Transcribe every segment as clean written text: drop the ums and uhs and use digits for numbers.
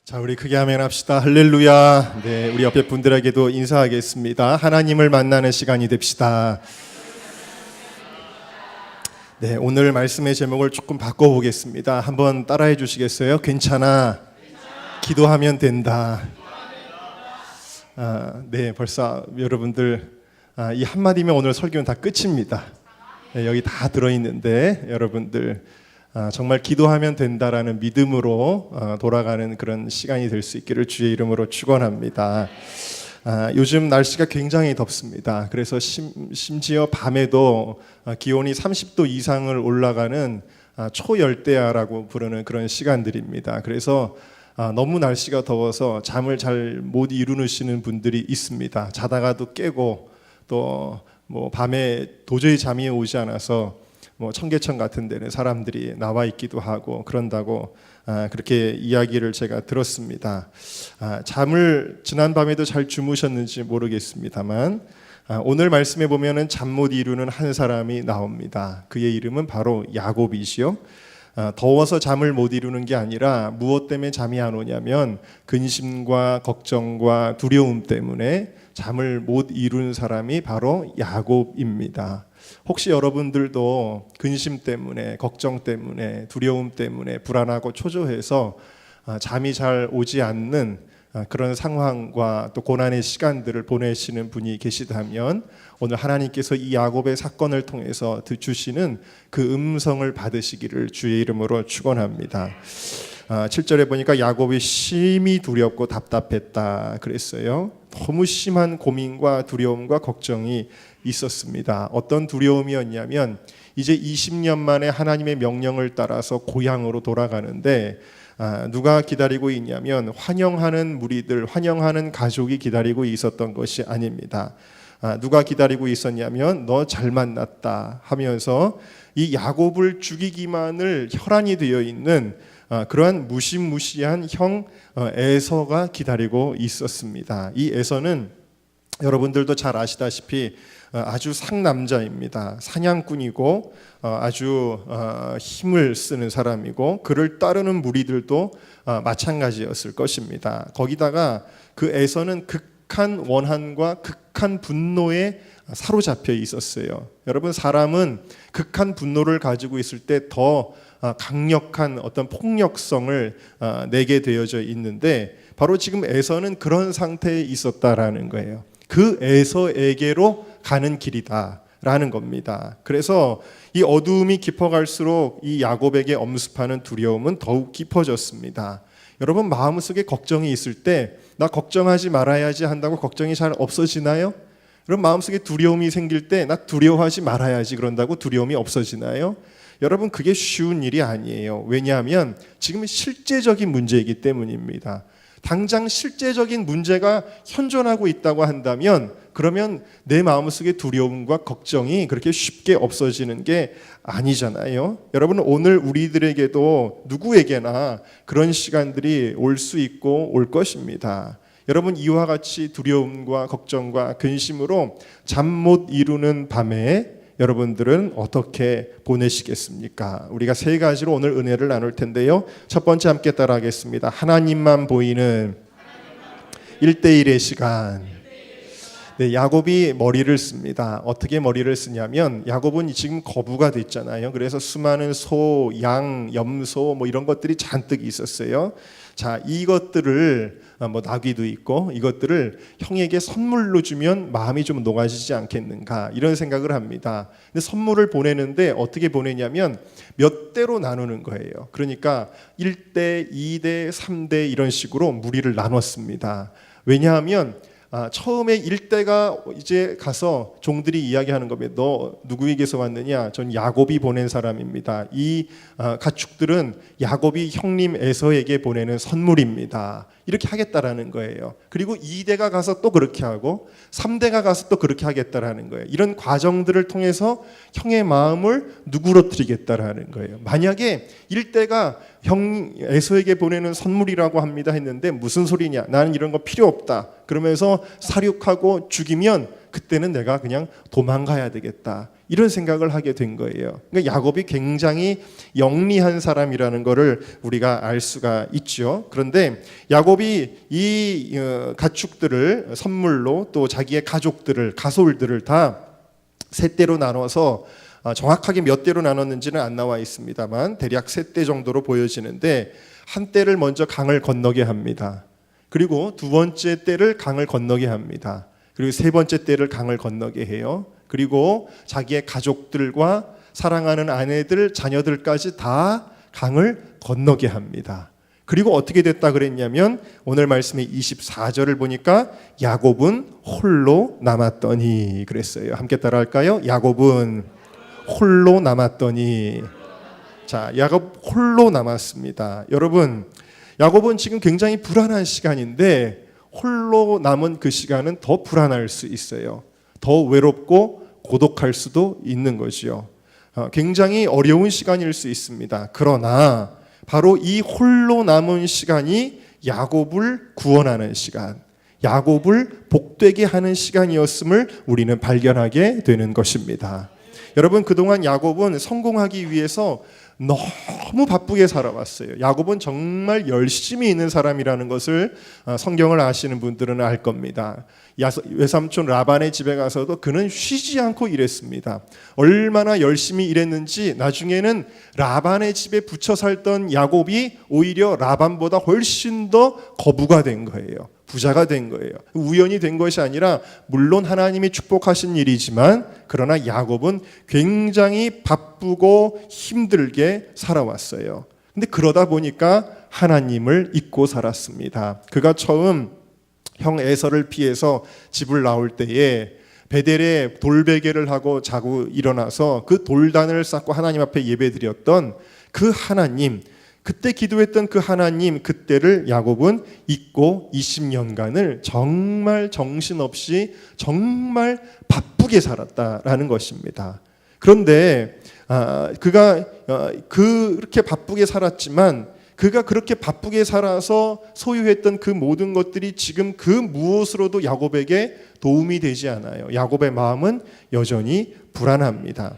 자, 우리 크게 아멘 합시다. 할렐루야. 네, 우리 옆에 분들에게도 인사하겠습니다. 하나님을 만나는 시간이 됩시다. 네, 오늘 말씀의 제목을 조금 바꿔보겠습니다. 한번 따라해 주시겠어요? 괜찮아. 기도하면 된다. 네, 벌써 여러분들 이 한마디면 오늘 설교는 다 끝입니다. 네, 여기 다 들어있는데 여러분들 정말 기도하면 된다라는 믿음으로 돌아가는 그런 시간이 될 수 있기를 주의 이름으로 축원합니다. 요즘 날씨가 굉장히 덥습니다. 그래서 심지어 밤에도 기온이 30도 이상을 올라가는 초열대야라고 부르는 그런 시간들입니다. 그래서 너무 날씨가 더워서 잠을 잘 못 이루시는 분들이 있습니다. 자다가도 깨고 또 뭐 밤에 도저히 잠이 오지 않아서 뭐 청계천 같은 데는 사람들이 나와 있기도 하고 그런다고 그렇게 이야기를 제가 들었습니다. 잠을 지난 밤에도 잘 주무셨는지 모르겠습니다만 오늘 말씀에 보면은 잠 못 이루는 한 사람이 나옵니다. 그의 이름은 바로 야곱이시요. 더워서 잠을 못 이루는 게 아니라 무엇 때문에 잠이 안 오냐면 근심과 걱정과 두려움 때문에 잠을 못 이룬 사람이 바로 야곱입니다. 혹시 여러분들도 근심 때문에, 걱정 때문에, 두려움 때문에 불안하고 초조해서 잠이 잘 오지 않는 그런 상황과 또 고난의 시간들을 보내시는 분이 계시다면 오늘 하나님께서 이 야곱의 사건을 통해서 주시는 그 음성을 받으시기를 주의 이름으로 축원합니다. 7절에 보니까 야곱이 심히 두렵고 답답했다 그랬어요. 너무 심한 고민과 두려움과 걱정이 있었습니다. 어떤 두려움이었냐면 이제 20년 만에 하나님의 명령을 따라서 고향으로 돌아가는데 누가 기다리고 있냐면 환영하는 무리들, 환영하는 가족이 기다리고 있었던 것이 아닙니다. 누가 기다리고 있었냐면 너 잘 만났다 하면서 이 야곱을 죽이기만을 혈안이 되어 있는 그러한 무시무시한 형 에서가 기다리고 있었습니다. 이 에서는 여러분들도 잘 아시다시피 아주 상남자입니다. 사냥꾼이고 아주 힘을 쓰는 사람이고 그를 따르는 무리들도 마찬가지였을 것입니다. 거기다가 그 에서는 극한 원한과 극한 분노에 사로잡혀 있었어요. 여러분, 사람은 극한 분노를 가지고 있을 때 더 강력한 어떤 폭력성을 내게 되어져 있는데 바로 지금 에서는 그런 상태에 있었다라는 거예요. 그 에서에게로 가는 길이다라는 겁니다. 그래서 이 어두움이 깊어갈수록 이 야곱에게 엄습하는 두려움은 더욱 깊어졌습니다. 여러분, 마음속에 걱정이 있을 때 나 걱정하지 말아야지 한다고 걱정이 잘 없어지나요? 그럼 마음속에 두려움이 생길 때 나 두려워하지 말아야지 그런다고 두려움이 없어지나요? 여러분, 그게 쉬운 일이 아니에요. 왜냐하면 지금 실제적인 문제이기 때문입니다. 당장 실제적인 문제가 현존하고 있다고 한다면 그러면 내 마음속에 두려움과 걱정이 그렇게 쉽게 없어지는 게 아니잖아요. 여러분, 오늘 우리들에게도 누구에게나 그런 시간들이 올 수 있고 올 것입니다. 여러분, 이와 같이 두려움과 걱정과 근심으로 잠 못 이루는 밤에 여러분들은 어떻게 보내시겠습니까? 우리가 세 가지로 오늘 은혜를 나눌 텐데요. 첫 번째 함께 따라하겠습니다. 하나님만 보이는 1대1의 시간. 네, 야곱이 머리를 씁니다. 어떻게 머리를 쓰냐면 야곱은 지금 거부가 됐잖아요. 그래서 수많은 소, 양, 염소 뭐 이런 것들이 잔뜩 있었어요. 자, 이것들을 뭐 나귀도 있고 이것들을 형에게 선물로 주면 마음이 좀 녹아지지 않겠는가 이런 생각을 합니다. 근데 선물을 보내는데 어떻게 보내냐면 몇 대로 나누는 거예요. 그러니까 1대, 2대, 3대 이런 식으로 무리를 나눴습니다. 왜냐하면 처음에 1대가 이제 가서 종들이 이야기하는 겁니다. 너 누구에게서 왔느냐? 전 야곱이 보낸 사람입니다. 이 가축들은 야곱이 형님 에서에게 보내는 선물입니다. 이렇게 하겠다라는 거예요. 그리고 2대가 가서 또 그렇게 하고 3대가 가서 또 그렇게 하겠다라는 거예요. 이런 과정들을 통해서 형의 마음을 누그러뜨리겠다라는 거예요. 만약에 1대가 형 에서에게 보내는 선물이라고 합니다 했는데 무슨 소리냐? 나는 이런 거 필요 없다. 그러면서 사륙하고 죽이면 그때는 내가 그냥 도망가야 되겠다. 이런 생각을 하게 된 거예요. 그러니까 야곱이 굉장히 영리한 사람이라는 것을 우리가 알 수가 있죠. 그런데 야곱이 이 가축들을 선물로 또 자기의 가족들을 가솔들을 다 세 떼로 나눠서 정확하게 몇 대로 나눴는지는 안 나와 있습니다만 대략 세 대 정도로 보여지는데 한 떼를 먼저 강을 건너게 합니다. 그리고 두 번째 떼를 강을 건너게 합니다. 그리고 세 번째 떼를 강을 건너게 해요. 그리고 자기의 가족들과 사랑하는 아내들, 자녀들까지 다 강을 건너게 합니다. 그리고 어떻게 됐다 그랬냐면 오늘 말씀의 24절을 보니까 야곱은 홀로 남았더니 그랬어요. 함께 따라할까요? 야곱은 홀로 남았더니. 자, 야곱 홀로 남았습니다. 여러분, 야곱은 지금 굉장히 불안한 시간인데 홀로 남은 그 시간은 더 불안할 수 있어요. 더 외롭고 고독할 수도 있는 거지요. 굉장히 어려운 시간일 수 있습니다. 그러나 바로 이 홀로 남은 시간이 야곱을 구원하는 시간, 야곱을 복되게 하는 시간이었음을 우리는 발견하게 되는 것입니다. 여러분, 그동안 야곱은 성공하기 위해서 너무 바쁘게 살아왔어요. 야곱은 정말 열심히 있는 사람이라는 것을 성경을 아시는 분들은 알 겁니다. 외삼촌 라반의 집에 가서도 그는 쉬지 않고 일했습니다. 얼마나 열심히 일했는지 나중에는 라반의 집에 붙여 살던 야곱이 오히려 라반보다 훨씬 더 거부가 된 거예요. 부자가 된 거예요. 우연히 된 것이 아니라 물론 하나님이 축복하신 일이지만 그러나 야곱은 굉장히 바쁘고 힘들게 살아왔어요. 근데 그러다 보니까 하나님을 잊고 살았습니다. 그가 처음 형 에서를 피해서 집을 나올 때에 베델에 돌베개를 하고 자고 일어나서 그 돌단을 쌓고 하나님 앞에 예배드렸던 그 하나님, 그때 기도했던 그 하나님, 그때를 야곱은 잊고 20년간을 정말 정신없이 정말 바쁘게 살았다라는 것입니다. 그런데 그가 그렇게 바쁘게 살았지만 그가 그렇게 바쁘게 살아서 소유했던 그 모든 것들이 지금 그 무엇으로도 야곱에게 도움이 되지 않아요. 야곱의 마음은 여전히 불안합니다.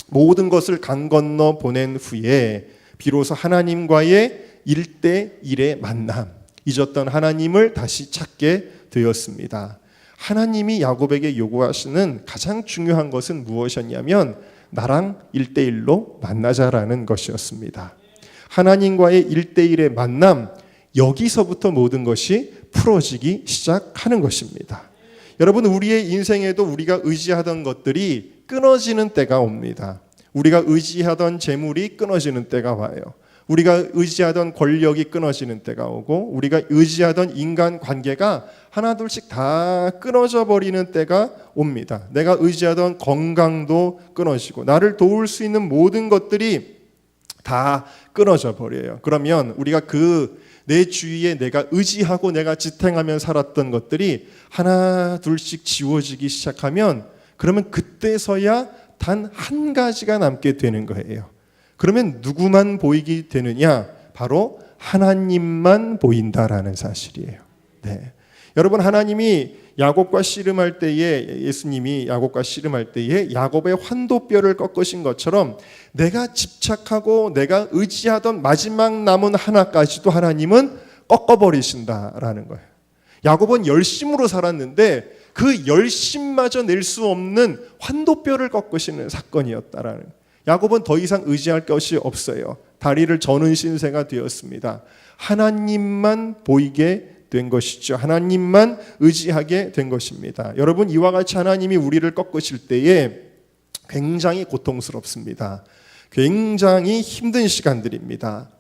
모든 것을 강 건너 보낸 후에 비로소 하나님과의 1대1의 만남, 잊었던 하나님을 다시 찾게 되었습니다. 하나님이 야곱에게 요구하시는 가장 중요한 것은 무엇이었냐면 나랑 1대1로 만나자라는 것이었습니다. 하나님과의 1대1의 만남, 여기서부터 모든 것이 풀어지기 시작하는 것입니다. 여러분, 우리의 인생에도 우리가 의지하던 것들이 끊어지는 때가 옵니다. 우리가 의지하던 재물이 끊어지는 때가 와요. 우리가 의지하던 권력이 끊어지는 때가 오고 우리가 의지하던 인간관계가 하나둘씩 다 끊어져 버리는 때가 옵니다. 내가 의지하던 건강도 끊어지고 나를 도울 수 있는 모든 것들이 다 끊어져 버려요. 그러면 우리가 내 주위에 내가 의지하고 내가 지탱하며 살았던 것들이 하나 둘씩 지워지기 시작하면 그러면 그때서야 단 한 가지가 남게 되는 거예요. 그러면 누구만 보이게 되느냐? 바로 하나님만 보인다라는 사실이에요. 네. 여러분, 하나님이 야곱과 씨름할 때에, 예수님이 야곱과 씨름할 때에 야곱의 환도뼈를 꺾으신 것처럼 내가 집착하고 내가 의지하던 마지막 남은 하나까지도 하나님은 꺾어버리신다라는 거예요. 야곱은 열심으로 살았는데 그 열심마저 낼 수 없는 환도뼈를 꺾으시는 사건이었다라는 거예요. 야곱은 더 이상 의지할 것이 없어요. 다리를 저는 신세가 되었습니다. 하나님만 보이게 된 것이죠. 하나님만 의지하게 된 것입니다. 여러분, 이와 같이 하나님이 우리를 꺾으실 때에 굉장히 고통스럽습니다. 굉장히 힘든 시간들입니다.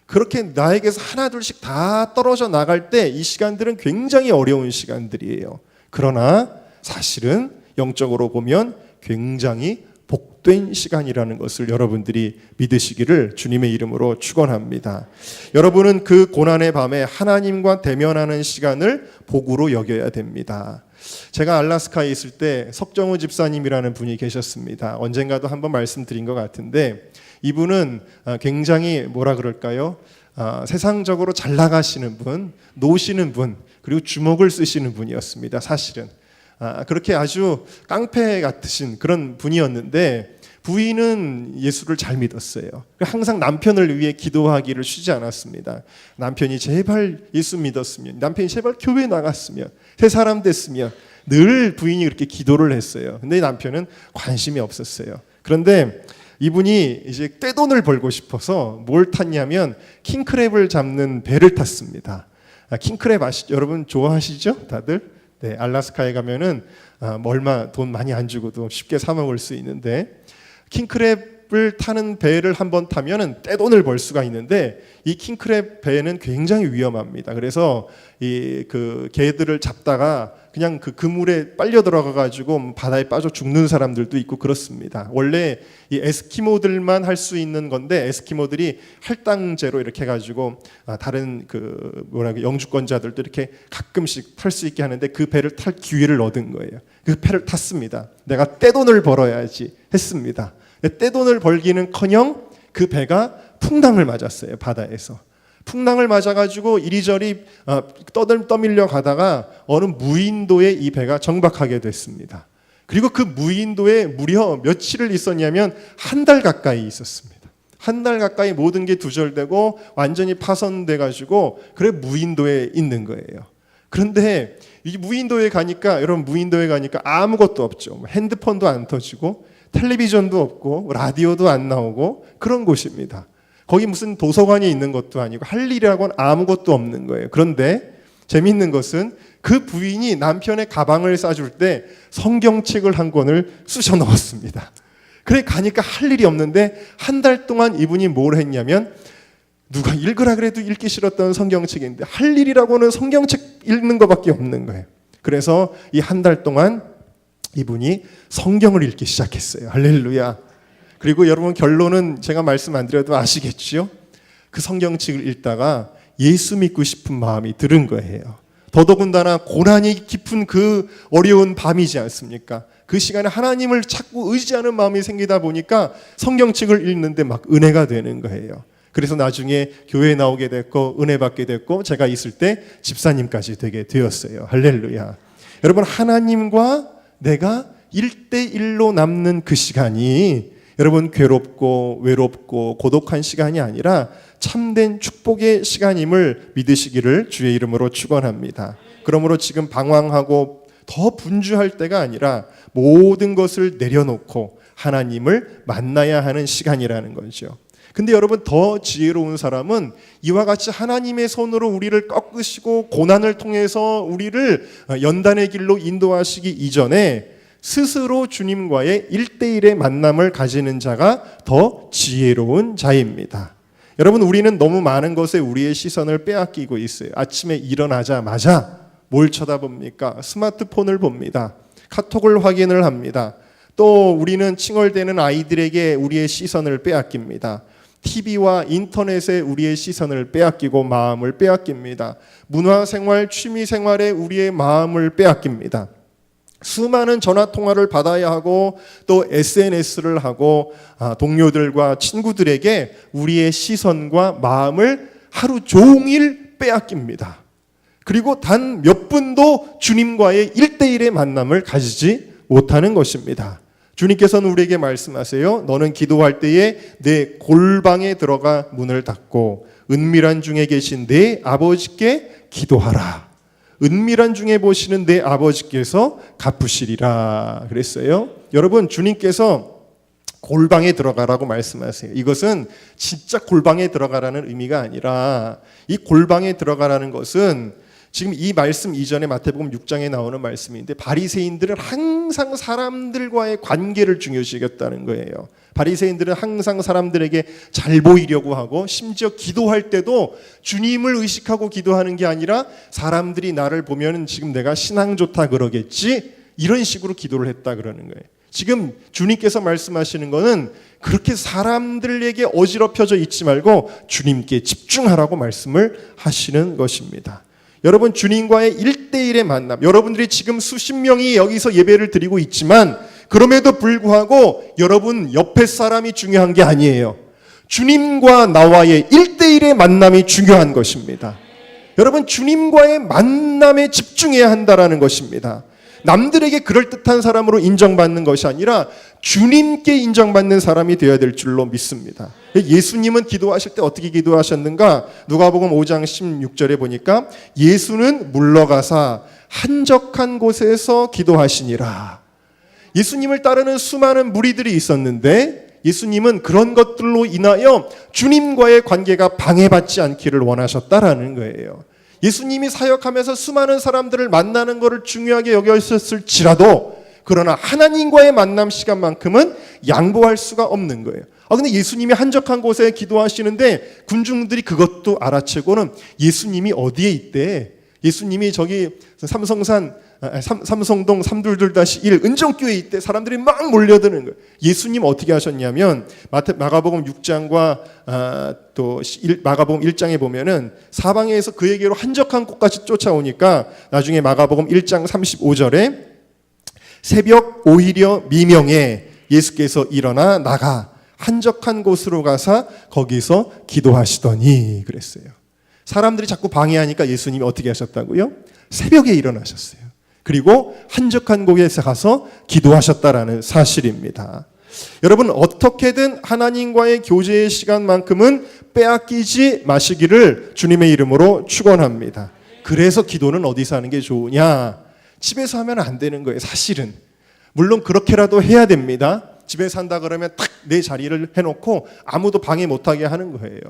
그렇게 나에게서 하나둘씩 다 떨어져 나갈 때 이 시간들은 굉장히 어려운 시간들이에요. 그러나 사실은 영적으로 보면 굉장히 복된 시간이라는 것을 여러분들이 믿으시기를 주님의 이름으로 축원합니다. 여러분은 그 고난의 밤에 하나님과 대면하는 시간을 복으로 여겨야 됩니다. 제가 알래스카에 있을 때 석정우 집사님이라는 분이 계셨습니다. 언젠가도 한번 말씀드린 것 같은데 이분은 굉장히 뭐라 그럴까요? 세상적으로 잘 나가시는 분, 노시는 분, 그리고 주먹을 쓰시는 분이었습니다. 사실은 그렇게 아주 깡패 같으신 그런 분이었는데 부인은 예수를 잘 믿었어요. 항상 남편을 위해 기도하기를 쉬지 않았습니다. 남편이 제발 예수 믿었으면, 남편이 제발 교회 나갔으면, 새 사람 됐으면 늘 부인이 그렇게 기도를 했어요. 근데 남편은 관심이 없었어요. 그런데 이분이 이제 떼돈을 벌고 싶어서 뭘 탔냐면 킹크랩을 잡는 배를 탔습니다. 킹크랩 여러분 좋아하시죠? 다들? 네, 알래스카에 가면은 얼마 돈 많이 안 주고도 쉽게 사 먹을 수 있는데 킹크랩을 타는 배를 한번 타면은 떼돈을 벌 수가 있는데 이 킹크랩 배는 굉장히 위험합니다. 그래서 그 개들을 잡다가 그냥 그 그물에 빨려 들어가 가지고 바다에 빠져 죽는 사람들도 있고 그렇습니다. 원래 이 에스키모들만 할 수 있는 건데 에스키모들이 할당제로 이렇게 해 가지고 다른 영주권자들도 이렇게 가끔씩 탈 수 있게 하는데 그 배를 탈 기회를 얻은 거예요. 그 배를 탔습니다. 내가 떼돈을 벌어야지 했습니다. 떼돈을 벌기는커녕 그 배가 풍랑을 맞았어요. 바다에서. 풍랑을 맞아가지고 이리저리 떠밀려 가다가 어느 무인도에 이 배가 정박하게 됐습니다. 그리고 그 무인도에 무려 며칠을 있었냐면 한 달 가까이 있었습니다. 한 달 가까이 모든 게 두절되고 완전히 파손돼가지고 그래 무인도에 있는 거예요. 그런데 이 무인도에 가니까 여러분 무인도에 가니까 아무것도 없죠. 핸드폰도 안 터지고 텔레비전도 없고 라디오도 안 나오고 그런 곳입니다. 거기 무슨 도서관이 있는 것도 아니고 할 일이라고는 아무것도 없는 거예요. 그런데 재미있는 것은 그 부인이 남편의 가방을 싸줄 때 성경책을 한 권을 쑤셔 넣었습니다. 그래 가니까 할 일이 없는데 한 달 동안 이분이 뭘 했냐면 누가 읽으라 그래도 읽기 싫었던 성경책인데 할 일이라고는 성경책 읽는 것밖에 없는 거예요. 그래서 이 한 달 동안 이분이 성경을 읽기 시작했어요. 할렐루야. 그리고 여러분 결론은 제가 말씀 안 드려도 아시겠죠? 그 성경책을 읽다가 예수 믿고 싶은 마음이 들은 거예요. 더더군다나 고난이 깊은 그 어려운 밤이지 않습니까? 그 시간에 하나님을 찾고 의지하는 마음이 생기다 보니까 성경책을 읽는데 막 은혜가 되는 거예요. 그래서 나중에 교회에 나오게 됐고 은혜 받게 됐고 제가 있을 때 집사님까지 되게 되었어요. 할렐루야. 여러분 하나님과 내가 1대1로 남는 그 시간이 여러분 괴롭고 외롭고 고독한 시간이 아니라 참된 축복의 시간임을 믿으시기를 주의 이름으로 축원합니다. 그러므로 지금 방황하고 더 분주할 때가 아니라 모든 것을 내려놓고 하나님을 만나야 하는 시간이라는 거죠. 근데 여러분 더 지혜로운 사람은 이와 같이 하나님의 손으로 우리를 꺾으시고 고난을 통해서 우리를 연단의 길로 인도하시기 이전에 스스로 주님과의 1대1의 만남을 가지는 자가 더 지혜로운 자입니다. 여러분 우리는 너무 많은 것에 우리의 시선을 빼앗기고 있어요. 아침에 일어나자마자 뭘 쳐다봅니까? 스마트폰을 봅니다. 카톡을 확인을 합니다. 또 우리는 칭얼대는 아이들에게 우리의 시선을 빼앗깁니다. TV와 인터넷에 우리의 시선을 빼앗기고 마음을 빼앗깁니다. 문화생활, 취미생활에 우리의 마음을 빼앗깁니다. 수많은 전화통화를 받아야 하고 또 SNS를 하고 동료들과 친구들에게 우리의 시선과 마음을 하루 종일 빼앗깁니다. 그리고 단 몇 분도 주님과의 1대1의 만남을 가지지 못하는 것입니다. 주님께서는 우리에게 말씀하세요. 너는 기도할 때에 내 골방에 들어가 문을 닫고 은밀한 중에 계신 내 아버지께 기도하라. 은밀한 중에 보시는 내 아버지께서 갚으시리라 그랬어요. 여러분 주님께서 골방에 들어가라고 말씀하세요. 이것은 진짜 골방에 들어가라는 의미가 아니라 이 골방에 들어가라는 것은 지금 이 말씀 이전에 마태복음 6장에 나오는 말씀인데 바리새인들은 항상 사람들과의 관계를 중요시 여겼다는 거예요. 바리새인들은 항상 사람들에게 잘 보이려고 하고 심지어 기도할 때도 주님을 의식하고 기도하는 게 아니라 사람들이 나를 보면 지금 내가 신앙 좋다 그러겠지 이런 식으로 기도를 했다 그러는 거예요. 지금 주님께서 말씀하시는 거는 그렇게 사람들에게 어지럽혀져 있지 말고 주님께 집중하라고 말씀을 하시는 것입니다. 여러분 주님과의 1대1의 만남, 여러분들이 지금 수십 명이 여기서 예배를 드리고 있지만 그럼에도 불구하고 여러분 옆에 사람이 중요한 게 아니에요. 주님과 나와의 1대1의 만남이 중요한 것입니다. 여러분 주님과의 만남에 집중해야 한다라는 것입니다. 남들에게 그럴듯한 사람으로 인정받는 것이 아니라 주님께 인정받는 사람이 되어야 될 줄로 믿습니다. 예수님은 기도하실 때 어떻게 기도하셨는가? 누가복음 5장 16절에 보니까 예수는 물러가사 한적한 곳에서 기도하시니라. 예수님을 따르는 수많은 무리들이 있었는데 예수님은 그런 것들로 인하여 주님과의 관계가 방해받지 않기를 원하셨다라는 거예요. 예수님이 사역하면서 수많은 사람들을 만나는 것을 중요하게 여겼을지라도 그러나 하나님과의 만남 시간만큼은 양보할 수가 없는 거예요. 근데 예수님이 한적한 곳에 기도하시는데 군중들이 그것도 알아채고는 예수님이 어디에 있대? 예수님이 저기 삼성동 322-1 은정교회에 있대. 사람들이 막 몰려드는 거예요. 예수님 어떻게 하셨냐면 마가복음 6장과 또 마가복음 1장에 보면은 사방에서 그에게로 한적한 곳까지 쫓아오니까 나중에 마가복음 1장 35절에 새벽 오히려 미명에 예수께서 일어나 나가 한적한 곳으로 가서 거기서 기도하시더니 그랬어요. 사람들이 자꾸 방해하니까 예수님이 어떻게 하셨다고요? 새벽에 일어나셨어요. 그리고 한적한 곳에 가서 기도하셨다라는 사실입니다. 여러분, 어떻게든 하나님과의 교제의 시간만큼은 빼앗기지 마시기를 주님의 이름으로 축원합니다. 그래서 기도는 어디서 하는 게 좋으냐? 집에서 하면 안 되는 거예요, 사실은. 물론 그렇게라도 해야 됩니다. 집에서 한다 그러면 딱 내 자리를 해놓고 아무도 방해 못하게 하는 거예요.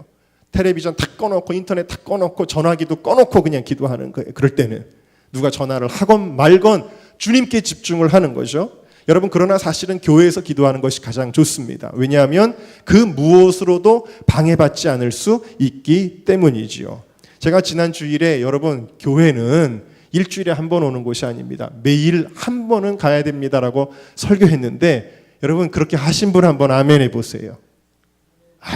텔레비전 탁 꺼놓고 인터넷 탁 꺼놓고 전화기도 꺼놓고 그냥 기도하는 거예요. 그럴 때는 누가 전화를 하건 말건 주님께 집중을 하는 거죠. 여러분, 그러나 사실은 교회에서 기도하는 것이 가장 좋습니다. 왜냐하면 그 무엇으로도 방해받지 않을 수 있기 때문이지요. 제가 지난 주일에 여러분, 교회는 일주일에 한 번 오는 곳이 아닙니다. 매일 한 번은 가야 됩니다라고 설교했는데 여러분, 그렇게 하신 분 한번 아멘 해보세요.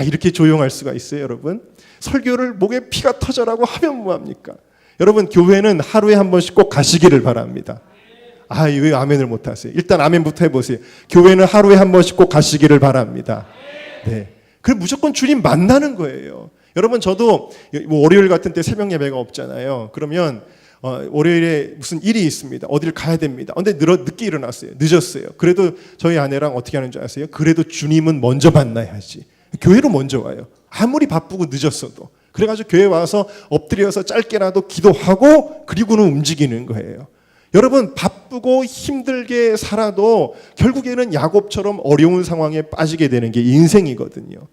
이렇게 조용할 수가 있어요, 여러분? 설교를 목에 피가 터져라고 하면 뭐합니까? 여러분, 교회는 하루에 한 번씩 꼭 가시기를 바랍니다. 왜 아멘을 못하세요? 일단 아멘부터 해보세요. 교회는 하루에 한 번씩 꼭 가시기를 바랍니다. 네. 그럼 무조건 주님 만나는 거예요. 여러분, 저도 월요일 같은 때 새벽 예배가 없잖아요. 그러면 월요일에 무슨 일이 있습니다. 어디를 가야 됩니다. 근데 늦게 일어났어요. 늦었어요. 그래도 저희 아내랑 어떻게 하는 줄 아세요? 그래도 주님은 먼저 만나야지. 교회로 먼저 와요. 아무리 바쁘고 늦었어도. 그래가지고 교회 와서 엎드려서 짧게라도 기도하고 그리고는 움직이는 거예요. 여러분, 바쁘고 힘들게 살아도 결국에는 야곱처럼 어려운 상황에 빠지게 되는 게 인생이거든요.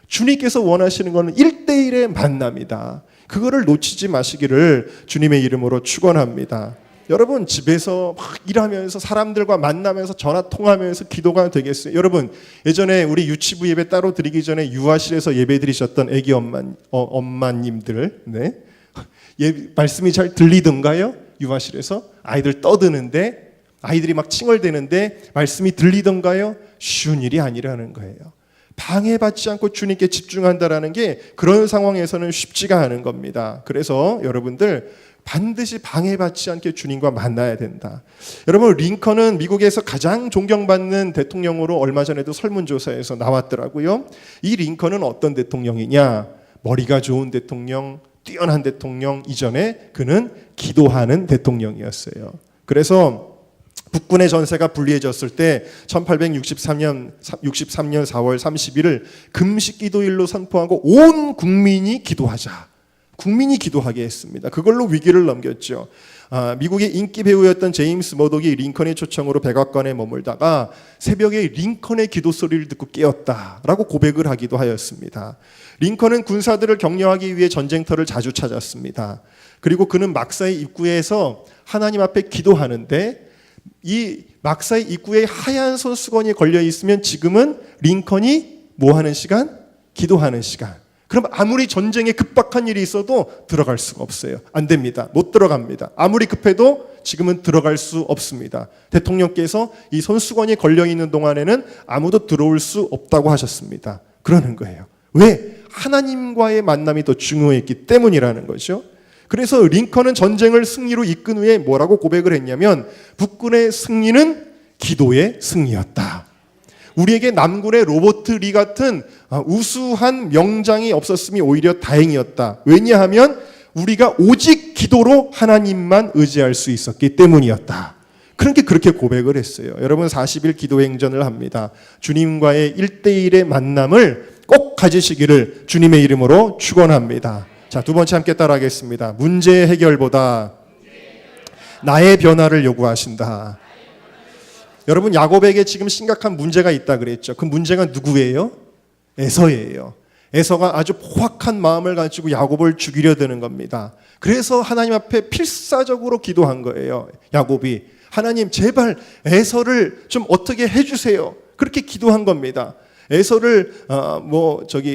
주님께서 원하시는 것은 1대1의 만남이다. 그거를 놓치지 마시기를 주님의 이름으로 축원합니다. 여러분, 집에서 막 일하면서 사람들과 만나면서 전화 통화하면서 기도가 되겠어요? 여러분, 예전에 우리 유치부 예배 따로 드리기 전에 유아실에서 예배 드리셨던 애기 엄마님들, 네, 말씀이 잘 들리던가요? 유아실에서 아이들 떠드는데 아이들이 막 칭얼대는데 말씀이 들리던가요? 쉬운 일이 아니라는 거예요. 방해받지 않고 주님께 집중한다라는 게 그런 상황에서는 쉽지가 않은 겁니다. 그래서 여러분들 반드시 방해받지 않게 주님과 만나야 된다. 여러분, 링컨은 미국에서 가장 존경받는 대통령으로 얼마 전에도 설문조사에서 나왔더라고요. 이 링컨은 어떤 대통령이냐? 머리가 좋은 대통령, 뛰어난 대통령, 이전에 그는 기도하는 대통령이었어요. 그래서 북군의 전세가 불리해졌을 때 1863년 4월 30일을 금식 기도일로 선포하고 온 국민이 기도하자. 국민이 기도하게 했습니다. 그걸로 위기를 넘겼죠. 미국의 인기 배우였던 제임스 머독이 링컨의 초청으로 백악관에 머물다가 새벽에 링컨의 기도 소리를 듣고 깨었다라고 고백을 하기도 하였습니다. 링컨은 군사들을 격려하기 위해 전쟁터를 자주 찾았습니다. 그리고 그는 막사의 입구에서 하나님 앞에 기도하는데 이 막사의 입구에 하얀 손수건이 걸려 있으면 지금은 링컨이 뭐 하는 시간? 기도하는 시간. 그럼 아무리 전쟁에 급박한 일이 있어도 들어갈 수가 없어요. 안 됩니다. 못 들어갑니다. 아무리 급해도 지금은 들어갈 수 없습니다. 대통령께서 이 손수건이 걸려 있는 동안에는 아무도 들어올 수 없다고 하셨습니다. 그러는 거예요. 왜? 하나님과의 만남이 더 중요했기 때문이라는 거죠. 그래서 링컨은 전쟁을 승리로 이끈 후에 뭐라고 고백을 했냐면 북군의 승리는 기도의 승리였다. 우리에게 남군의 로버트 리 같은 우수한 명장이 없었음이 오히려 다행이었다. 왜냐하면 우리가 오직 기도로 하나님만 의지할 수 있었기 때문이었다. 그렇게 고백을 했어요. 여러분 40일 기도행전을 합니다. 주님과의 1대1의 만남을 꼭 가지시기를 주님의 이름으로 축원합니다. 자, 두 번째 함께 따라하겠습니다. 문제 해결보다 나의 변화를 요구하신다. 여러분 야곱에게 지금 심각한 문제가 있다 그랬죠. 그 문제가 누구예요? 에서예요. 에서가 아주 포악한 마음을 가지고 야곱을 죽이려 드는 겁니다. 그래서 하나님 앞에 필사적으로 기도한 거예요. 야곱이 하나님 제발 에서를 좀 어떻게 해주세요. 그렇게 기도한 겁니다. 에서를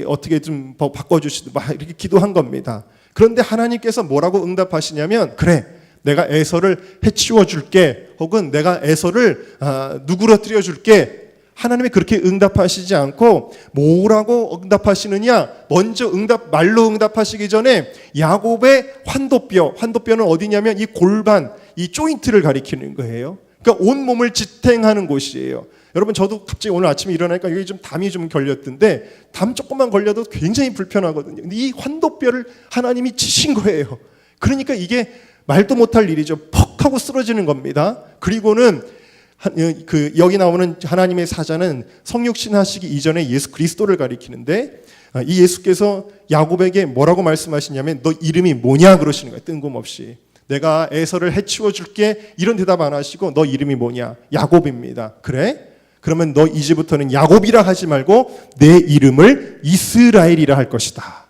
어떻게 좀 바꿔주시든 막 이렇게 기도한 겁니다. 그런데 하나님께서 뭐라고 응답하시냐면 그래 내가 에서를 해치워 줄게 혹은 내가 에서를 누그러뜨려 줄게. 하나님이 그렇게 응답하시지 않고 뭐라고 응답하시느냐? 먼저 말로 응답하시기 전에 야곱의 환도뼈는 어디냐면 이 골반, 이 조인트를 가리키는 거예요. 그러니까 온 몸을 지탱하는 곳이에요. 여러분 저도 갑자기 오늘 아침에 일어나니까 여기 좀 담이 좀 걸렸던데 담 조금만 걸려도 굉장히 불편하거든요. 근데 이 환도뼈를 하나님이 치신 거예요. 그러니까 이게 말도 못할 일이죠. 퍽 하고 쓰러지는 겁니다. 그리고는 여기 나오는 하나님의 사자는 성육신 하시기 이전에 예수 그리스도를 가리키는데 이 예수께서 야곱에게 뭐라고 말씀하시냐면 너 이름이 뭐냐 그러시는 거예요. 뜬금없이 내가 에서를 해치워 줄게 이런 대답 안 하시고 너 이름이 뭐냐? 야곱입니다. 그래? 그러면 너 이제부터는 야곱이라 하지 말고 내 이름을 이스라엘이라 할 것이다.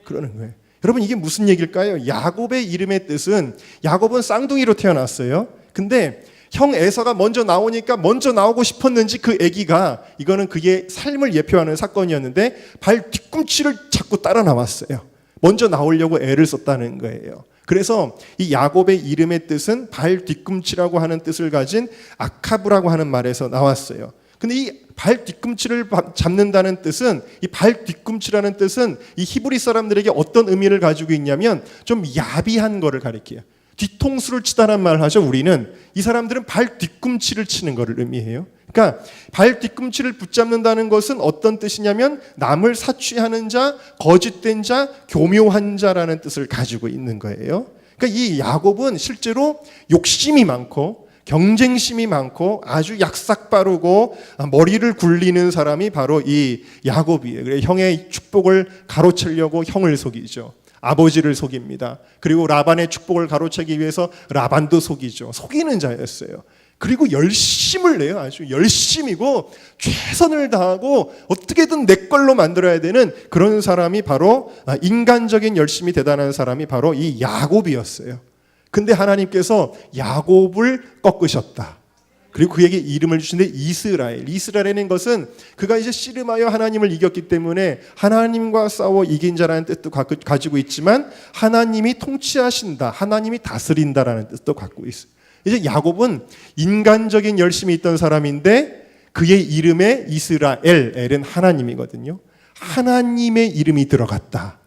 그러는 거예요. 여러분 이게 무슨 얘기일까요? 야곱의 이름의 뜻은 야곱은 쌍둥이로 태어났어요. 근데 형 에서가 먼저 나오니까 먼저 나오고 싶었는지 그 아기가 이거는 그의 삶을 예표하는 사건이었는데 발 뒤꿈치를 자꾸 따라 나왔어요. 먼저 나오려고 애를 썼다는 거예요. 그래서 이 야곱의 이름의 뜻은 발 뒤꿈치라고 하는 뜻을 가진 아카브라고 하는 말에서 나왔어요. 근데 이 발 뒤꿈치를 잡는다는 뜻은 이 발 뒤꿈치라는 뜻은 이 히브리 사람들에게 어떤 의미를 가지고 있냐면 좀 야비한 거를 가리켜요. 뒤통수를 치다란 말을 하죠. 우리는 이 사람들은 발 뒤꿈치를 치는 것을 의미해요. 그러니까 발 뒤꿈치를 붙잡는다는 것은 어떤 뜻이냐면 남을 사취하는 자, 거짓된 자, 교묘한 자라는 뜻을 가지고 있는 거예요. 그러니까 이 야곱은 실제로 욕심이 많고 경쟁심이 많고 아주 약삭 빠르고 머리를 굴리는 사람이 바로 이 야곱이에요. 그래서 형의 축복을 가로채려고 형을 속이죠. 아버지를 속입니다. 그리고 라반의 축복을 가로채기 위해서 라반도 속이죠. 속이는 자였어요. 그리고 열심을 내요. 아주 열심이고 최선을 다하고 어떻게든 내 걸로 만들어야 되는 그런 사람이 바로 인간적인 열심이 대단한 사람이 바로 이 야곱이었어요. 근데 하나님께서 야곱을 꺾으셨다. 그리고 그에게 이름을 주신데 이스라엘이라는 것은 그가 이제 씨름하여 하나님을 이겼기 때문에 하나님과 싸워 이긴 자라는 뜻도 가지고 있지만 하나님이 통치하신다, 하나님이 다스린다라는 뜻도 갖고 있어요. 이제 야곱은 인간적인 열심이 있던 사람인데 그의 이름에 엘은 하나님이거든요. 하나님의 이름이 들어갔다.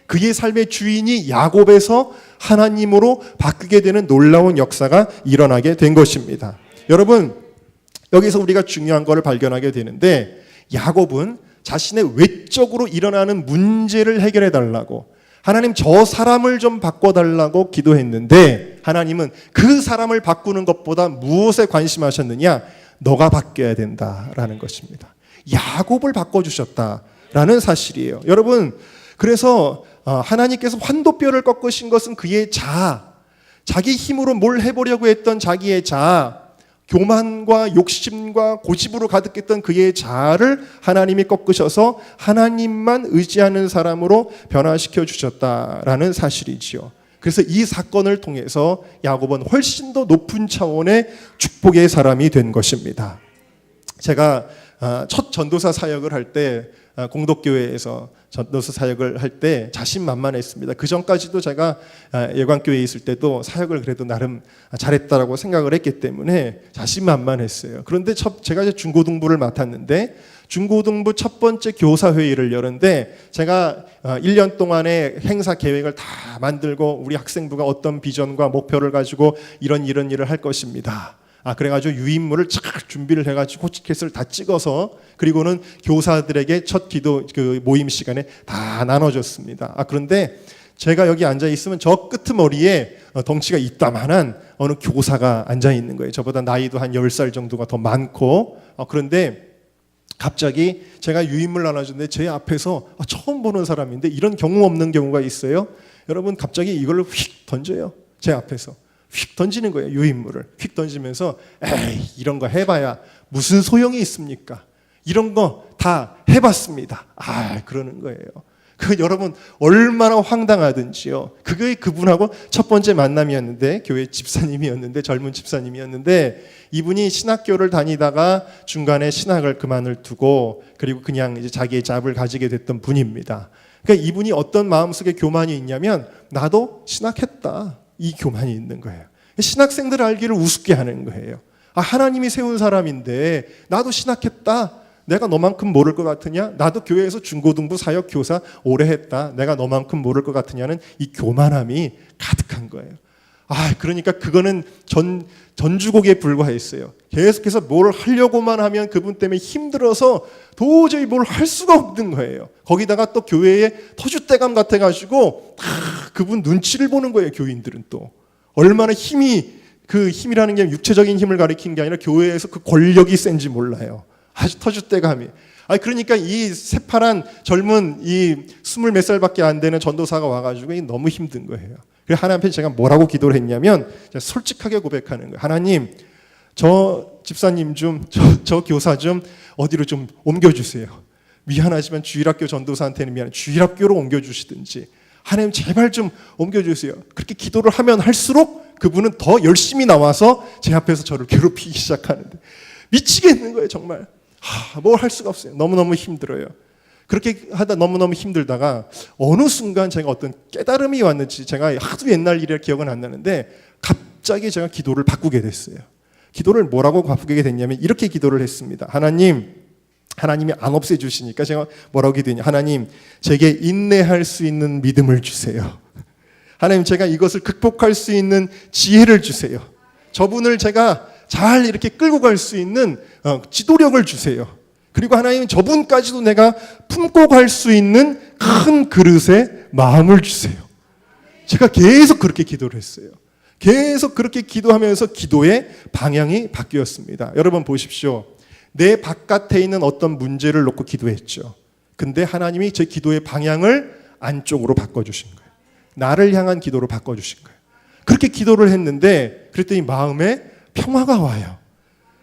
그의 삶의 주인이 야곱에서 하나님으로 바뀌게 되는 놀라운 역사가 일어나게 된 것입니다. 여러분 여기서 우리가 중요한 것을 발견하게 되는데 야곱은 자신의 외적으로 일어나는 문제를 해결해 달라고 하나님 저 사람을 좀 바꿔달라고 기도했는데 하나님은 그 사람을 바꾸는 것보다 무엇에 관심하셨느냐? 너가 바뀌어야 된다라는 것입니다. 야곱을 바꿔주셨다라는 사실이에요. 여러분 그래서 하나님께서 환도뼈를 꺾으신 것은 그의 자기 힘으로 뭘 해보려고 했던 자기의 교만과 욕심과 고집으로 가득했던 그의 자아를 하나님이 꺾으셔서 하나님만 의지하는 사람으로 변화시켜 주셨다라는 사실이지요. 그래서 이 사건을 통해서 야곱은 훨씬 더 높은 차원의 축복의 사람이 된 것입니다. 제가 첫 전도사 사역을 할 때 공덕교회에서 전도사 사역을 할 때 자신만만했습니다. 그 전까지도 제가 예관교회에 있을 때도 사역을 그래도 나름 잘했다라고 생각을 했기 때문에 자신만만했어요. 그런데 제가 이제 중고등부를 맡았는데 중고등부 첫 번째 교사회의를 열었는데 제가 1년 동안의 행사 계획을 다 만들고 우리 학생부가 어떤 비전과 목표를 가지고 이런 일을 할 것입니다. 그래가지고 유인물을 쫙 준비를 해가지고 호치켓을 다 찍어서 그리고는 교사들에게 첫 기도 모임 시간에 다 나눠줬습니다. 그런데 제가 여기 앉아 있으면 저 끄트머리에 덩치가 있다만한 어느 교사가 앉아 있는 거예요. 저보다 나이도 한 10살 정도가 더 많고 그런데 갑자기 제가 유인물 나눠주는데 제 앞에서 처음 보는 사람인데 이런 경우 없는 경우가 있어요. 여러분 갑자기 이걸 휙 던져요. 제 앞에서 휙 던지는 거예요. 유인물을 휙 던지면서 에이 이런 거 해봐야 무슨 소용이 있습니까? 이런 거 다 해봤습니다. 그러는 거예요. 여러분 얼마나 황당하든지요. 그분하고 첫 번째 만남이었는데 교회 집사님이었는데 젊은 집사님이었는데 이분이 신학교를 다니다가 중간에 신학을 그만을 두고 그리고 그냥 이제 자기의 잡을 가지게 됐던 분입니다. 그러니까 이분이 어떤 마음속에 교만이 있냐면 나도 신학했다 이 교만이 있는 거예요. 신학생들 알기를 우습게 하는 거예요. 하나님이 세운 사람인데 나도 신학했다. 내가 너만큼 모를 것 같으냐? 나도 교회에서 중고등부 사역 교사 오래 했다. 내가 너만큼 모를 것 같으냐는 이 교만함이 가득한 거예요. 그러니까 그거는 전주곡에 불과했어요. 계속해서 뭘 하려고만 하면 그분 때문에 힘들어서 도저히 뭘 할 수가 없는 거예요. 거기다가 또 교회에 터줏대감 같아가지고 그분 눈치를 보는 거예요. 교인들은 또 얼마나 힘이라는 게 육체적인 힘을 가리킨 게 아니라 교회에서 그 권력이 센지 몰라요. 아주 터줏대감이. 그러니까 이 새파란 젊은 이 20몇 살밖에 안 되는 전도사가 와가지고 너무 힘든 거예요. 그래서 하나님 앞에 제가 뭐라고 기도를 했냐면 솔직하게 고백하는 거예요. 하나님, 저 집사님 좀, 저 교사 좀 어디로 좀 옮겨주세요. 미안하지만 주일학교 전도사한테는 미안해. 주일학교로 옮겨주시든지. 하나님 제발 좀 옮겨주세요. 그렇게 기도를 하면 할수록 그분은 더 열심히 나와서 제 앞에서 저를 괴롭히기 시작하는데 미치겠는 거예요 정말. 뭘 할 수가 없어요. 너무너무 힘들어요. 그렇게 하다 너무너무 힘들다가 어느 순간 제가 어떤 깨달음이 왔는지 제가 하도 옛날 일이라 기억은 안 나는데 갑자기 제가 기도를 바꾸게 됐어요. 기도를 뭐라고 바꾸게 됐냐면 이렇게 기도를 했습니다. 하나님이 안 없애주시니까 제가 뭐라고 기도했냐. 하나님 제게 인내할 수 있는 믿음을 주세요. 하나님 제가 이것을 극복할 수 있는 지혜를 주세요. 저분을 제가 잘 이렇게 끌고 갈 수 있는 지도력을 주세요. 그리고 하나님 저분까지도 내가 품고 갈 수 있는 큰 그릇의 마음을 주세요. 제가 계속 그렇게 기도를 했어요. 계속 그렇게 기도하면서 기도의 방향이 바뀌었습니다. 여러분 보십시오. 내 바깥에 있는 어떤 문제를 놓고 기도했죠. 근데 하나님이 제 기도의 방향을 안쪽으로 바꿔주신 거예요. 나를 향한 기도로 바꿔주신 거예요. 그렇게 기도를 했는데 그랬더니 마음에 평화가 와요.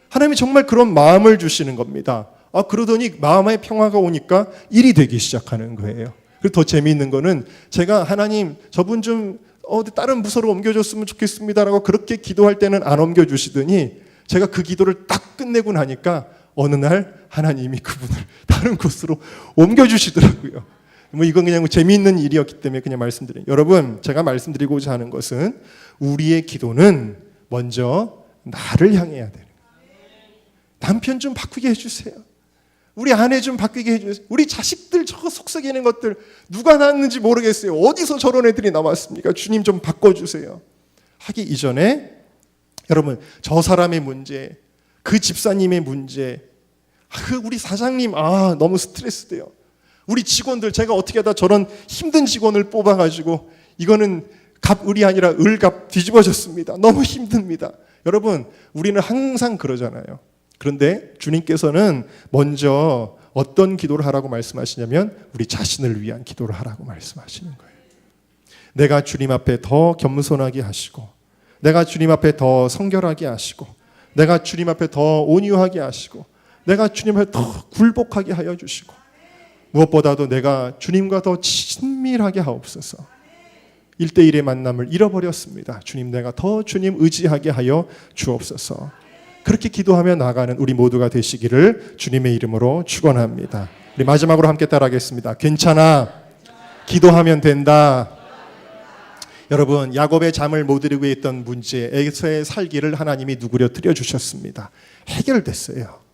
하나님이 정말 그런 마음을 주시는 겁니다. 그러더니 마음의 평화가 오니까 일이 되기 시작하는 거예요. 그리고 더 재미있는 거는 제가 하나님 저분 좀 다른 부서로 옮겨줬으면 좋겠습니다라고 그렇게 기도할 때는 안 옮겨주시더니 제가 그 기도를 딱 끝내고 나니까 어느 날 하나님이 그분을 다른 곳으로 옮겨주시더라고요. 이건 그냥 재미있는 일이었기 때문에 그냥 말씀드려요. 여러분 제가 말씀드리고자 하는 것은 우리의 기도는 먼저 나를 향해야 돼요. 남편 좀 바꾸게 해주세요. 우리 아내 좀 바뀌게 해주세요. 우리 자식들 저거 속썩이는 것들 누가 낳았는지 모르겠어요. 어디서 저런 애들이 나왔습니까? 주님 좀 바꿔주세요. 하기 이전에 여러분 저 사람의 문제, 그 집사님의 문제, 우리 사장님 너무 스트레스 돼요. 우리 직원들 제가 어떻게 하다 저런 힘든 직원을 뽑아가지고 이거는 갑을이 아니라 을갑 뒤집어졌습니다. 너무 힘듭니다. 여러분 우리는 항상 그러잖아요. 그런데 주님께서는 먼저 어떤 기도를 하라고 말씀하시냐면 우리 자신을 위한 기도를 하라고 말씀하시는 거예요. 내가 주님 앞에 더 겸손하게 하시고 내가 주님 앞에 더 성결하게 하시고 내가 주님 앞에 더 온유하게 하시고 내가 주님 앞에 더 굴복하게 하여 주시고 무엇보다도 내가 주님과 더 친밀하게 하옵소서. 1대1의 만남을 잃어버렸습니다. 주님 내가 더 주님 의지하게 하여 주옵소서. 그렇게 기도하며 나가는 우리 모두가 되시기를 주님의 이름으로 축원합니다. 우리 마지막으로 함께 따라하겠습니다. 괜찮아. 기도하면 된다. 여러분 야곱의 잠을 못 이루고 있던 문제에서의 살기를 하나님이 누구려뜨려 주셨습니다. 해결됐어요.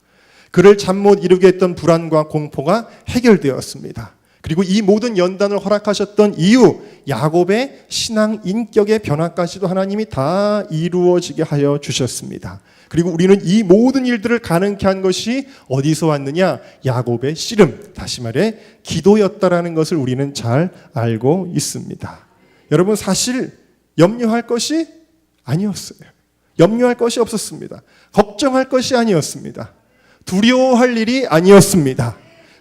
그를 잠 못 이루게 했던 불안과 공포가 해결되었습니다. 그리고 이 모든 연단을 허락하셨던 이유, 야곱의 신앙 인격의 변화까지도 하나님이 다 이루어지게 하여 주셨습니다. 그리고 우리는 이 모든 일들을 가능케 한 것이 어디서 왔느냐? 야곱의 씨름, 다시 말해 기도였다라는 것을 우리는 잘 알고 있습니다. 여러분 사실 염려할 것이 아니었어요. 염려할 것이 없었습니다. 걱정할 것이 아니었습니다. 두려워할 일이 아니었습니다.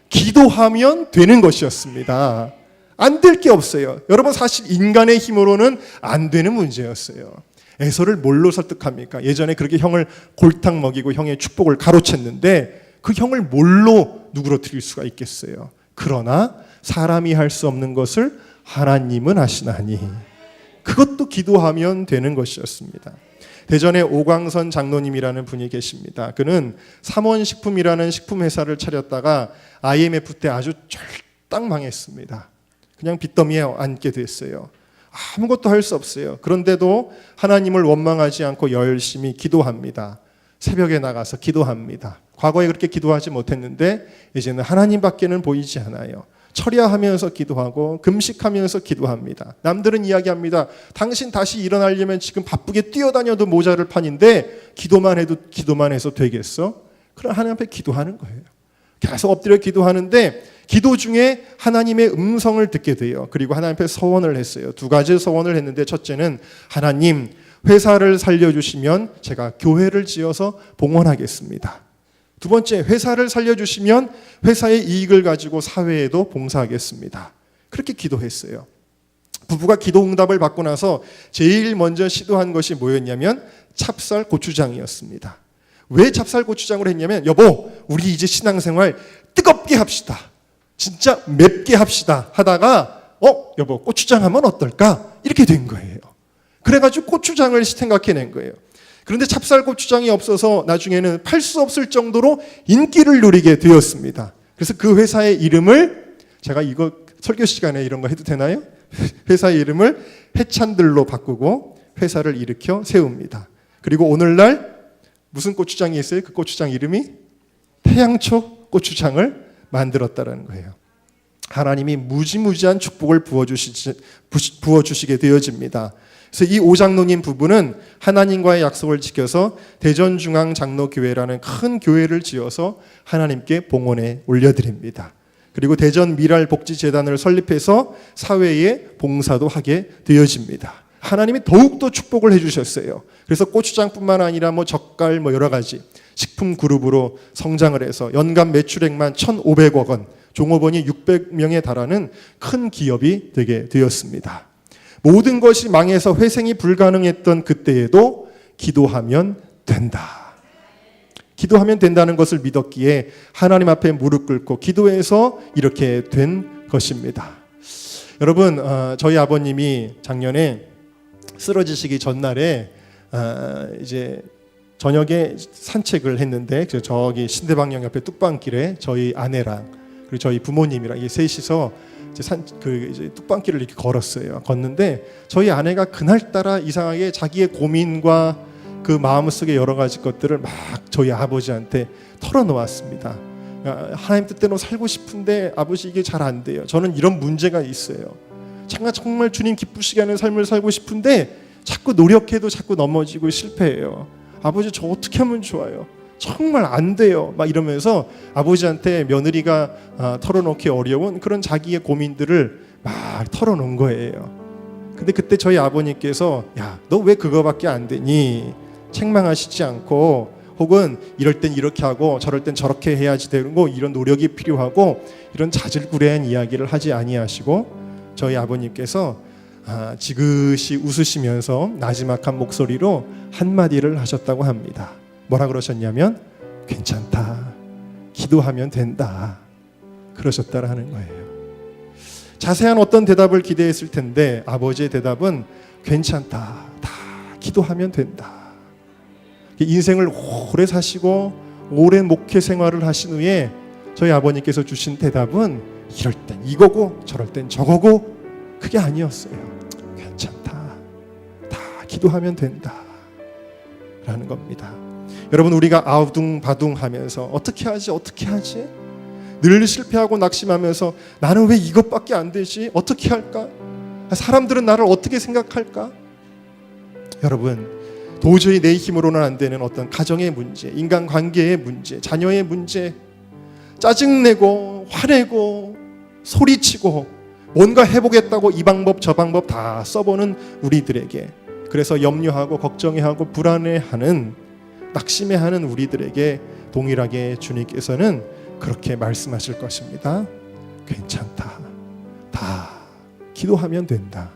기도하면 되는 것이었습니다. 안 될 게 없어요. 여러분 사실 인간의 힘으로는 안 되는 문제였어요. 에서를 뭘로 설득합니까? 예전에 그렇게 형을 골탕 먹이고 형의 축복을 가로챘는데 그 형을 뭘로 누그러뜨릴 수가 있겠어요? 그러나 사람이 할 수 없는 것을 하나님은 하시나니 그것도 기도하면 되는 것이었습니다. 대전에 오광선 장로님이라는 분이 계십니다. 그는 삼원식품이라는 식품회사를 차렸다가 IMF 때 아주 쫄딱 망했습니다. 그냥 빚더미에 앉게 됐어요. 아무것도 할 수 없어요. 그런데도 하나님을 원망하지 않고 열심히 기도합니다. 새벽에 나가서 기도합니다. 과거에 그렇게 기도하지 못했는데 이제는 하나님밖에는 보이지 않아요. 철야하면서 기도하고 금식하면서 기도합니다. 남들은 이야기합니다. 당신 다시 일어나려면 지금 바쁘게 뛰어다녀도 모자를 판인데 기도만 해서 되겠어? 그럼 하나님 앞에 기도하는 거예요. 계속 엎드려 기도하는데 기도 중에 하나님의 음성을 듣게 돼요. 그리고 하나님 앞에 서원을 했어요. 2가지 서원을 했는데 첫째는 하나님 회사를 살려주시면 제가 교회를 지어서 봉헌하겠습니다. 2번째, 회사를 살려주시면 회사의 이익을 가지고 사회에도 봉사하겠습니다. 그렇게 기도했어요. 부부가 기도 응답을 받고 나서 제일 먼저 시도한 것이 뭐였냐면 찹쌀 고추장이었습니다. 왜 찹쌀 고추장을 했냐면 여보 우리 이제 신앙생활 뜨겁게 합시다. 진짜 맵게 합시다 하다가 여보 고추장 하면 어떨까? 이렇게 된 거예요. 그래가지고 고추장을 생각해낸 거예요. 그런데 찹쌀 고추장이 없어서 나중에는 팔 수 없을 정도로 인기를 누리게 되었습니다. 그래서 그 회사의 이름을 제가 이거 설교 시간에 이런 거 해도 되나요? 회사의 이름을 해찬들로 바꾸고 회사를 일으켜 세웁니다. 그리고 오늘날 무슨 고추장이 있어요? 그 고추장 이름이 태양초 고추장을 만들었다는 거예요. 하나님이 무지무지한 축복을 부어주시게 되어집니다. 그래서 이 오장로님 부부는 하나님과의 약속을 지켜서 대전중앙장로교회라는 큰 교회를 지어서 하나님께 봉헌에 올려드립니다. 그리고 대전미랄복지재단을 설립해서 사회에 봉사도 하게 되어집니다. 하나님이 더욱더 축복을 해주셨어요. 그래서 고추장뿐만 아니라 젓갈 여러 가지 식품 그룹으로 성장을 해서 연간 매출액만 1,500억 원, 종업원이 600명에 달하는 큰 기업이 되게 되었습니다. 모든 것이 망해서 회생이 불가능했던 그때에도 기도하면 된다. 기도하면 된다는 것을 믿었기에 하나님 앞에 무릎 꿇고 기도해서 이렇게 된 것입니다. 여러분, 저희 아버님이 작년에 쓰러지시기 전날에 이제 저녁에 산책을 했는데 저기 신대방역 옆에 뚝방길에 저희 아내랑 그리고 저희 부모님이랑 이 셋이서 이제 뚝방길을 이렇게 걸었어요. 걷는데 저희 아내가 그날따라 이상하게 자기의 고민과 그 마음속에 여러 가지 것들을 막 저희 아버지한테 털어놓았습니다. 하나님 뜻대로 살고 싶은데 아버지 이게 잘 안 돼요. 저는 이런 문제가 있어요. 정말 주님 기쁘시게 하는 삶을 살고 싶은데 자꾸 노력해도 자꾸 넘어지고 실패해요. 아버지 저 어떻게 하면 좋아요? 정말 안 돼요. 막 이러면서 아버지한테 며느리가 털어놓기 어려운 그런 자기의 고민들을 막 털어놓은 거예요. 근데 그때 저희 아버님께서 야, 너 왜 그거밖에 안 되니? 책망하시지 않고 혹은 이럴 땐 이렇게 하고 저럴 땐 저렇게 해야지 되고 이런 노력이 필요하고 이런 자질구레한 이야기를 하지 아니하시고 저희 아버님께서 지그시 웃으시면서 나지막한 목소리로 한마디를 하셨다고 합니다. 뭐라 그러셨냐면 괜찮다. 기도하면 된다. 그러셨다라는 거예요. 자세한 어떤 대답을 기대했을 텐데 아버지의 대답은 괜찮다. 다 기도하면 된다. 인생을 오래 사시고 오랜 목회 생활을 하신 후에 저희 아버님께서 주신 대답은 이럴 땐 이거고 저럴 땐 저거고 그게 아니었어요. 괜찮다. 다 기도하면 된다. 라는 겁니다. 여러분 우리가 아우둥바둥하면서 어떻게 하지? 늘 실패하고 낙심하면서 나는 왜 이것밖에 안 되지? 어떻게 할까? 사람들은 나를 어떻게 생각할까? 여러분 도저히 내 힘으로는 안 되는 어떤 가정의 문제, 인간관계의 문제, 자녀의 문제, 짜증내고 화내고 소리치고 뭔가 해보겠다고 이 방법 저 방법 다 써보는 우리들에게, 그래서 염려하고 걱정해하고 불안해하는, 낙심해하는 우리들에게 동일하게 주님께서는 그렇게 말씀하실 것입니다. 괜찮다. 다 기도하면 된다.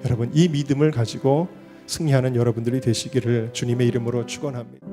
여러분, 이 믿음을 가지고 승리하는 여러분들이 되시기를 주님의 이름으로 축원합니다.